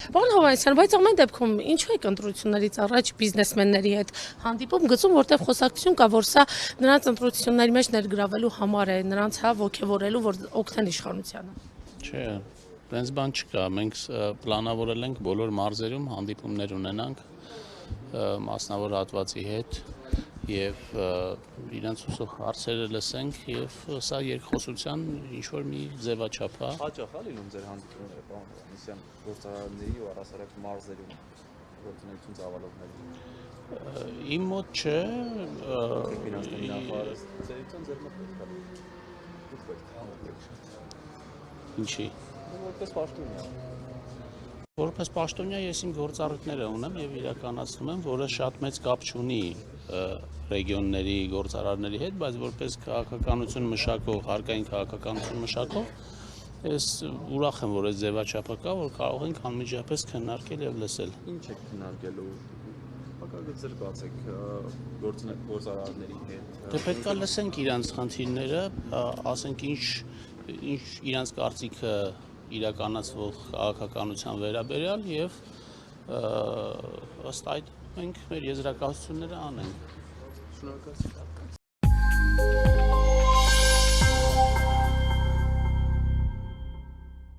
Պարոն Հովհաննիսյան, բայց ամեն դեպքում ինչու եք ընտրություններից առաջ բիզնեսմենների հետ հանդիպում գծում, որտեղ խոսակցություն կա, որ սա նրանց ընտրությունների մեջ ներգրավելու համար է, նրանց ոգևորելու, որ օգնեն իշխանությանը։ Չէ, այնպես բան չկա, մենք պլանավորել ենք բոլոր մարզերում հանդիպումներ ունենանք մասնավոր հատվածի հետ եւ իրենց ուսող հարցերը լսենք եւ սա երկխոսության ինչ-որ մի ձևաչափ է։ Հաճախ է լինում ձեր հանդիպումները, պարոն Հովհաննիսյան, գործարանների ու առասարակ մարզերում գործունեություն ծավալողների։ Իմ մոտ չէ, ֆինանսների նախարարը ծերիցան ձեր մոտ ինչի։ Որպես պաշտոնյա։ Որպես պաշտոնյա ես իմ գործառույթները ունեմ եւ իրականացնում եմ, որը շատ մեծ կապ չունի ռեգիոնների գործարարների հետ, բայց որպես քաղաքականություն մշակող, հարկային քաղաքականություն մշակող, ես ուրախ եմ, որ այս ձևաչափը կա, որ կարող ենք անմիջապես քննարկել եւ լսել։ Ինչ եք քննարկելու։ Հակագծեր բացեք գործարարների հետ։ Դե պետք է լսենք իրանց խնդիրները, ասենք ինչ իրանց կարծիքը իրականացվող քաղաքականության վերաբերյալ եւ ըստ այդ մենք մեր եզրակացությունները անենք։ Շնորհակալություն։